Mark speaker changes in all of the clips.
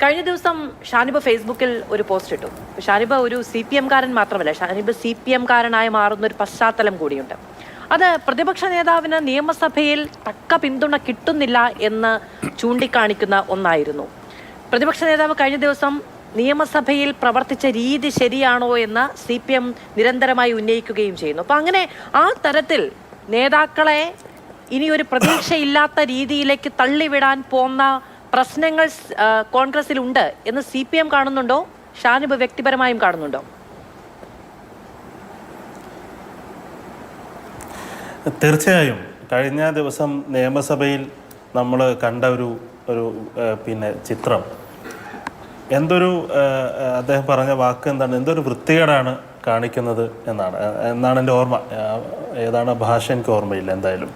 Speaker 1: കഴിഞ്ഞ ദിവസം ഷാനിബ് ഫേസ്ബുക്കിൽ ഒരു പോസ്റ്റ് ഇട്ടു. ഷാനിബ് ഒരു CPM കാരൻ മാത്രമല്ല, ഷാനിബ് CPM കാരനായി മാറുന്ന ഒരു പശ്ചാത്തലം കൂടിയുണ്ട്. അത് പ്രതിപക്ഷ നേതാവിന് നിയമസഭയിൽ തക്ക പിന്തുണ കിട്ടുന്നില്ല എന്ന് ചൂണ്ടിക്കാണിക്കുന്ന ഒന്നായിരുന്നു. പ്രതിപക്ഷ നേതാവ് കഴിഞ്ഞ ദിവസം നിയമസഭയിൽ പ്രവർത്തിച്ച രീതി ശരിയാണോ എന്ന് CPM നിരന്തരമായി ഉന്നയിക്കുകയും ചെയ്യുന്നു. അപ്പം അങ്ങനെ ആ തരത്തിൽ നേതാക്കളെ ഇനി ഒരു പ്രതീക്ഷയില്ലാത്ത രീതിയിലേക്ക് തള്ളിവിടാൻ പോകുന്ന പ്രശ്നങ്ങൾ കോൺഗ്രസിലുണ്ട് എന്ന് CPM കാണുന്നുണ്ടോ? ഷാനിബ് വ്യക്തിപരമായും കാണുന്നുണ്ടോ?
Speaker 2: തീർച്ചയായും കഴിഞ്ഞ ദിവസം നിയമസഭയിൽ നമ്മൾ കണ്ട ഒരു ചിത്രം, എന്തൊരു അദ്ദേഹം പറഞ്ഞ വാക്ക് എന്താണ്, എന്തൊരു വൃത്തികേടാണ് കാണിക്കുന്നത് എന്നാണ് എൻ്റെ ഓർമ്മ. ഏതാണ് ഭാഷ എനിക്ക് ഓർമ്മയില്ല. എന്തായാലും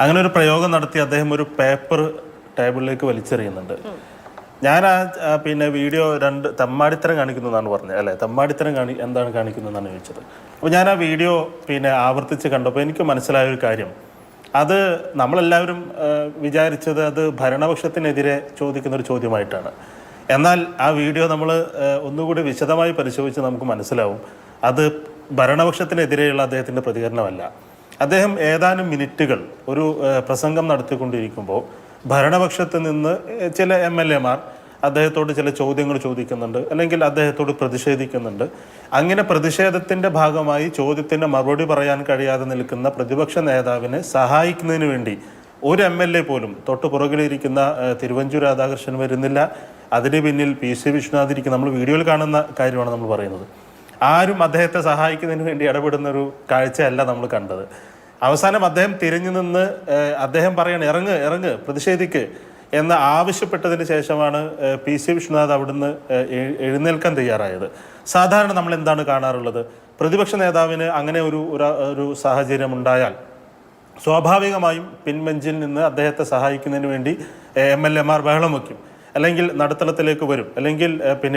Speaker 2: അങ്ങനെ ഒരു പ്രയോഗം നടത്തി അദ്ദേഹം ഒരു പേപ്പർ ടേബിളിലേക്ക് വലിച്ചെറിയുന്നുണ്ട്. ഞാൻ വീഡിയോ തെമ്മാടിത്തരം കാണിക്കുന്നതാണ് പറഞ്ഞത്, അല്ലേ? തെമ്മാടിത്തരം എന്താണ് കാണിക്കുന്നതെന്നാണ് ചോദിച്ചത്. അപ്പോൾ ഞാൻ ആ വീഡിയോ ആവർത്തിച്ച് കണ്ടപ്പോൾ എനിക്ക് മനസ്സിലായ ഒരു കാര്യം, അത് നമ്മളെല്ലാവരും വിചാരിച്ചത് അത് ഭരണപക്ഷത്തിനെതിരെ ചോദിക്കുന്നൊരു ചോദ്യമായിട്ടാണ്. എന്നാൽ ആ വീഡിയോ നമ്മൾ ഒന്നുകൂടി വിശദമായി പരിശോധിച്ച് നമുക്ക് മനസ്സിലാവും അത് ഭരണപക്ഷത്തിനെതിരെയുള്ള അദ്ദേഹത്തിൻ്റെ പ്രതികരണമല്ല. അദ്ദേഹം ഏതാനും മിനിറ്റുകൾ ഒരു പ്രസംഗം നടത്തിക്കൊണ്ടിരിക്കുമ്പോൾ ഭരണപക്ഷത്ത് നിന്ന് ചില MLA മാർ അദ്ദേഹത്തോട് ചില ചോദ്യങ്ങൾ ചോദിക്കുന്നുണ്ട്, അല്ലെങ്കിൽ അദ്ദേഹത്തോട് പ്രതിഷേധിക്കുന്നുണ്ട്. അങ്ങനെ പ്രതിഷേധത്തിൻ്റെ ഭാഗമായി ചോദ്യത്തിൻ്റെ മറുപടി പറയാൻ കഴിയാതെ നിൽക്കുന്ന പ്രതിപക്ഷ നേതാവിനെ സഹായിക്കുന്നതിന് വേണ്ടി ഒരു MLA പോലും, തൊട്ട് പുറകിലിരിക്കുന്ന തിരുവഞ്ചൂർ രാധാകൃഷ്ണൻ വരുന്നില്ല, അതിന് പിന്നിൽ PC വിശ്വനാഥ് ഇരിക്കുന്ന, നമ്മൾ വീഡിയോയിൽ കാണുന്ന കാര്യമാണ് നമ്മൾ പറയുന്നത്. ആരും അദ്ദേഹത്തെ സഹായിക്കുന്നതിന് വേണ്ടി ഇടപെടുന്ന ഒരു കാഴ്ചയല്ല നമ്മൾ കണ്ടത്. അവസാനം അദ്ദേഹം തിരിഞ്ഞു നിന്ന് അദ്ദേഹം പറയാണ് ഇറങ്ങ് പ്രതിഷേധിക്ക് എന്ന് ആവശ്യപ്പെട്ടതിന് ശേഷമാണ് PC വിശ്വനാഥ് അവിടുന്ന് എഴുന്നേൽക്കാൻ തയ്യാറായത്. സാധാരണ നമ്മൾ എന്താണ് കാണാറുള്ളത്? പ്രതിപക്ഷ നേതാവിന് അങ്ങനെ ഒരു സാഹചര്യം ഉണ്ടായാൽ സ്വാഭാവികമായും പിൻബെഞ്ചിൽ നിന്ന് അദ്ദേഹത്തെ സഹായിക്കുന്നതിന് വേണ്ടി MLA മാർ ബഹളം വയ്ക്കും, അല്ലെങ്കിൽ നടുത്തളത്തിലേക്ക് വരും, അല്ലെങ്കിൽ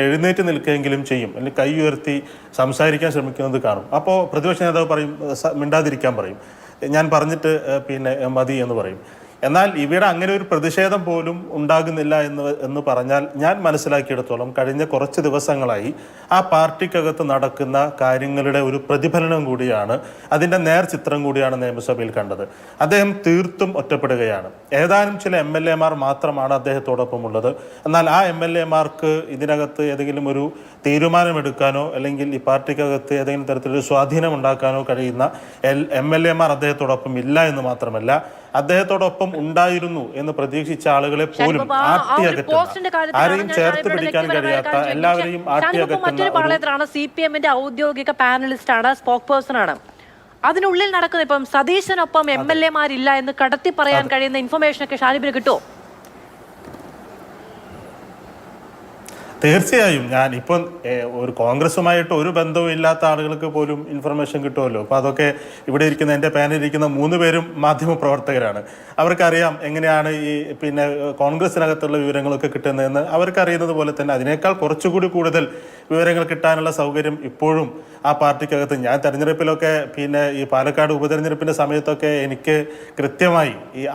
Speaker 2: എഴുന്നേറ്റ് നിൽക്കുകയെങ്കിലും ചെയ്യും, അല്ലെങ്കിൽ കൈ ഉയർത്തി സംസാരിക്കാൻ ശ്രമിക്കുന്നത് കാണും. അപ്പോൾ പ്രതിപക്ഷ നേതാവ് പറയും, മിണ്ടാതിരിക്കാൻ പറയും, ഞാൻ പറഞ്ഞിട്ട് മതി എന്ന് പറയും. എന്നാൽ ഇവിടെ അങ്ങനെ ഒരു പ്രതിഷേധം പോലും ഉണ്ടാകുന്നില്ല എന്ന് പറഞ്ഞാൽ ഞാൻ മനസ്സിലാക്കിയെടുത്തോളം കഴിഞ്ഞ കുറച്ച് ദിവസങ്ങളായി ആ പാർട്ടിക്കകത്ത് നടക്കുന്ന കാര്യങ്ങളുടെ ഒരു പ്രതിഫലനം കൂടിയാണ്, അതിൻ്റെ നേർചിത്രം കൂടിയാണ് നിയമസഭയിൽ കണ്ടത്. അദ്ദേഹം തീർത്തും ഒറ്റപ്പെടുകയാണ്. ഏതാനും ചില MLA മാർ മാത്രമാണ് അദ്ദേഹത്തോടൊപ്പം ഉള്ളത്. എന്നാൽ ആ MLA മാർക്ക് ഇതിനകത്ത് ഏതെങ്കിലും ഒരു തീരുമാനമെടുക്കാനോ അല്ലെങ്കിൽ ഈ പാർട്ടിക്കകത്ത് ഏതെങ്കിലും തരത്തിലൊരു സ്വാധീനം ഉണ്ടാക്കാനോ കഴിയുന്ന MLA മാർ അദ്ദേഹത്തോടൊപ്പം ഇല്ല എന്ന് മാത്രമല്ല, അദ്ദേഹത്തോടൊപ്പം ഉണ്ടായിരുന്നു എന്ന് പ്രതീക്ഷിച്ച ആളുകളെ പോലും ആട്ടിയകറ്റുന്ന, ആരെയും ചേർത്ത് പിടിക്കാൻ കഴിയാത്ത, എല്ലാവരെയും ആട്ടിയകറ്റുന്ന
Speaker 1: CPM-ന്റെ ഔദ്യോഗിക പാനലിസ്റ്റാണ്, സ്പോക്ക് പേഴ്സൺ ആണ്. അതിനുള്ളിൽ നടക്കുന്ന ഇപ്പം സതീശനൊപ്പം MLA-മാരില്ല എന്ന് കടത്തി പറയാൻ കഴിയുന്ന ഇൻഫർമേഷനൊക്കെ ഷാനിബിന് കിട്ടുമോ?
Speaker 2: തീർച്ചയായും. ഞാനിപ്പം ഒരു കോൺഗ്രസുമായിട്ട് ഒരു ബന്ധവും ഇല്ലാത്ത ആളുകൾക്ക് പോലും ഇൻഫർമേഷൻ കിട്ടുമല്ലോ. അപ്പോൾ അതൊക്കെ ഇവിടെ ഇരിക്കുന്ന, എൻ്റെ പാനലിരിക്കുന്ന 3 പേരും മാധ്യമപ്രവർത്തകരാണ്. അവർക്കറിയാം എങ്ങനെയാണ് ഈ കോൺഗ്രസിനകത്തുള്ള വിവരങ്ങളൊക്കെ കിട്ടുന്നതെന്ന്. അവർക്കറിയുന്നത് പോലെ തന്നെ അതിനേക്കാൾ കുറച്ചുകൂടി കൂടുതൽ വിവരങ്ങൾ കിട്ടാനുള്ള സൗകര്യം ഇപ്പോഴും ആ പാർട്ടിക്കകത്ത്. ഞാൻ തെരഞ്ഞെടുപ്പിലൊക്കെ ഈ പാലക്കാട് ഉപതെരഞ്ഞെടുപ്പിൻ്റെ സമയത്തൊക്കെ എനിക്ക് കൃത്യമായി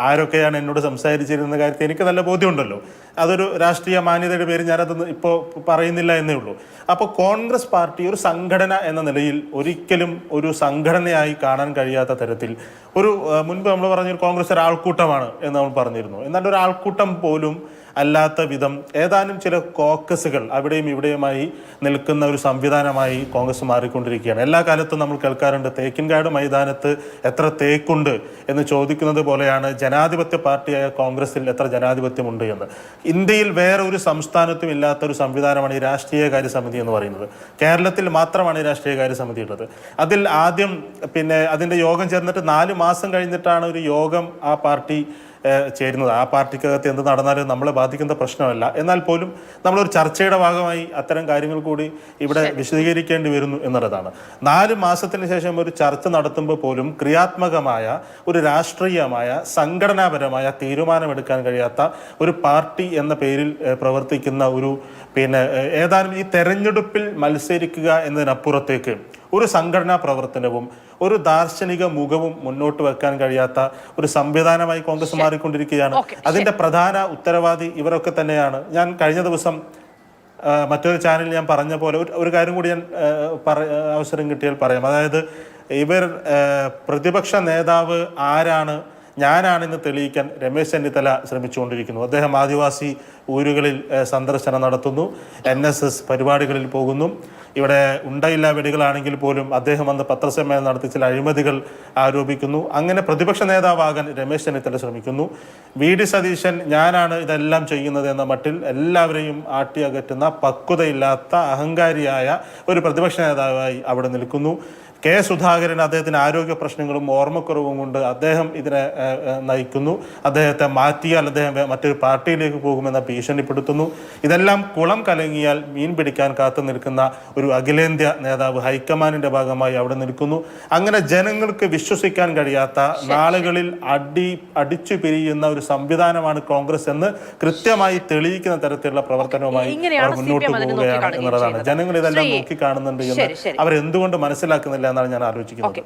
Speaker 2: ആരൊക്കെയാണ് എന്നോട് സംസാരിച്ചിരുന്ന കാര്യത്തിൽ എനിക്ക് നല്ല ബോധ്യമുണ്ടല്ലോ. അതൊരു രാഷ്ട്രീയ മാന്യതയുടെ പേര് ഞാനതൊന്നും ഇപ്പോൾ പറയുന്നില്ല എന്നേ ഉള്ളൂ. അപ്പോൾ കോൺഗ്രസ് പാർട്ടി ഒരു സംഘടന എന്ന നിലയിൽ ഒരിക്കലും ഒരു സംഘടനയായി കാണാൻ കഴിയാത്ത തരത്തിൽ മുൻപ് നമ്മൾ പറഞ്ഞൊരു കോൺഗ്രസ് ഒരു ആൾക്കൂട്ടമാണ് എന്ന് നമ്മൾ പറഞ്ഞിരുന്നു. എന്നാൽ ഒരു ആൾക്കൂട്ടം പോലും അല്ലാത്ത വിധം ഏതാനും ചില കോക്കസുകൾ അവിടെയും ഇവിടെയുമായി നിൽക്കുന്ന ഒരു സംവിധാനമായി കോൺഗ്രസ് മാറിക്കൊണ്ടിരിക്കുകയാണ്. എല്ലാ കാലത്തും നമ്മൾ കേൾക്കാറുണ്ട്, തേക്കിൻകാട് മൈതാനത്ത് എത്ര തേക്കുണ്ട് എന്ന് ചോദിക്കുന്നത് പോലെയാണ് ജനാധിപത്യ പാർട്ടിയായ കോൺഗ്രസിൽ എത്ര ജനാധിപത്യമുണ്ട് എന്ന്. ഇന്ത്യയിൽ വേറെ ഒരു സംസ്ഥാനത്തും ഇല്ലാത്തൊരു സംവിധാനമാണ് ഈ രാഷ്ട്രീയകാര്യ സമിതി എന്ന് പറയുന്നത്. കേരളത്തിൽ മാത്രമാണ് ഈ രാഷ്ട്രീയകാര്യ സമിതി ഉള്ളത്. അതിൽ ആദ്യം അതിൻ്റെ യോഗം ചേർന്നിട്ട് 4 മാസം കഴിഞ്ഞിട്ടാണ് ഒരു യോഗം ആ പാർട്ടി ചേരുന്നത്. ആ പാർട്ടിക്കകത്ത് എന്ത് നടന്നാലും നമ്മളെ ബാധിക്കുന്ന പ്രശ്നമല്ല. എന്നാൽ പോലും നമ്മളൊരു ചർച്ചയുടെ ഭാഗമായി അത്തരം കാര്യങ്ങൾ കൂടി ഇവിടെ വിശദീകരിക്കേണ്ടി വരുന്നു എന്നുള്ളതാണ്. 4 മാസത്തിന് ശേഷം ഒരു ചർച്ച നടത്തുമ്പോൾ പോലും ക്രിയാത്മകമായ ഒരു രാഷ്ട്രീയമായ സംഘടനാപരമായ തീരുമാനമെടുക്കാൻ കഴിയാത്ത ഒരു പാർട്ടി എന്ന പേരിൽ പ്രവർത്തിക്കുന്ന ഏതാനും ഈ തെരഞ്ഞെടുപ്പിൽ മത്സരിക്കുക എന്നതിനപ്പുറത്തേക്ക് ഒരു സംഘടനാ പ്രവർത്തനവും ഒരു ദാർശനിക മുഖവും മുന്നോട്ട് വെക്കാൻ കഴിയാത്ത ഒരു സംവിധാനമായി കോൺഗ്രസ് മാറിക്കൊണ്ടിരിക്കുകയാണ്. അതിന്റെ പ്രധാന ഉത്തരവാദി ഇവരൊക്കെ തന്നെയാണ്. ഞാൻ കഴിഞ്ഞ ദിവസം മറ്റൊരു ചാനലിൽ ഞാൻ പറഞ്ഞ പോലെ ഒരു കാര്യം കൂടി ഞാൻ അവസരം കിട്ടിയാൽ പറയാം. അതായത് ഇവർ പ്രതിപക്ഷ നേതാവ് ആരാണ്, ഞാനാണെന്ന് തെളിയിക്കാൻ രമേശ് ചെന്നിത്തല ശ്രമിച്ചുകൊണ്ടിരിക്കുന്നു. അദ്ദേഹം ആദിവാസി ഊരുകളിൽ സന്ദർശനം നടത്തുന്നു, NSS പരിപാടികളിൽ പോകുന്നു. ഇവിടെ ഉണ്ടയില്ലാ വെടികളാണെങ്കിൽ പോലും അദ്ദേഹം വന്ന് പത്രസമ്മേളനം നടത്തി ചില അഴിമതികൾ ആരോപിക്കുന്നു. അങ്ങനെ പ്രതിപക്ഷ നേതാവാകാൻ രമേശ് ചെന്നിത്തല ശ്രമിക്കുന്നു. VD സതീശൻ ഞാനാണ് ഇതെല്ലാം ചെയ്യുന്നത് എന്ന മട്ടിൽ എല്ലാവരെയും ആട്ടിയകറ്റുന്ന പക്വതയില്ലാത്ത അഹങ്കാരിയായ ഒരു പ്രതിപക്ഷ നേതാവായി അവിടെ നിൽക്കുന്നു. K. സുധാകരൻ അദ്ദേഹത്തിന് ആരോഗ്യ പ്രശ്നങ്ങളും ഓർമ്മക്കുറവും കൊണ്ട് അദ്ദേഹം ഇതിനെ നയിക്കുന്നു. അദ്ദേഹത്തെ മാറ്റിയാൽ അദ്ദേഹം മറ്റൊരു പാർട്ടിയിലേക്ക് പോകുമെന്ന് ഭീഷണിപ്പെടുത്തുന്നു. ഇതെല്ലാം കുളം കലങ്ങിയാൽ മീൻ പിടിക്കാൻ കാത്തു നിൽക്കുന്ന ഒരു അഖിലേന്ത്യാ നേതാവ് ഹൈക്കമാൻഡിന്റെ ഭാഗമായി അവിടെ നിൽക്കുന്നു. അങ്ങനെ ജനങ്ങൾക്ക് വിശ്വസിക്കാൻ കഴിയാത്ത, നാളുകളിൽ അടിച്ചു പിരിയുന്ന ഒരു സംവിധാനമാണ് കോൺഗ്രസ് എന്ന് കൃത്യമായി തെളിയിക്കുന്ന തരത്തിലുള്ള പ്രവർത്തനവുമായി അവർ മുന്നോട്ട് പോവുകയാണ് എന്നുള്ളതാണ്. ജനങ്ങൾ ഇതെല്ലാം നോക്കിക്കാണുന്നുണ്ട് എന്ന് അവരെന്തുകൊണ്ട് മനസ്സിലാക്കുന്നില്ല എന്നാണ് ഞാൻ ആലോചിക്കുന്നത്.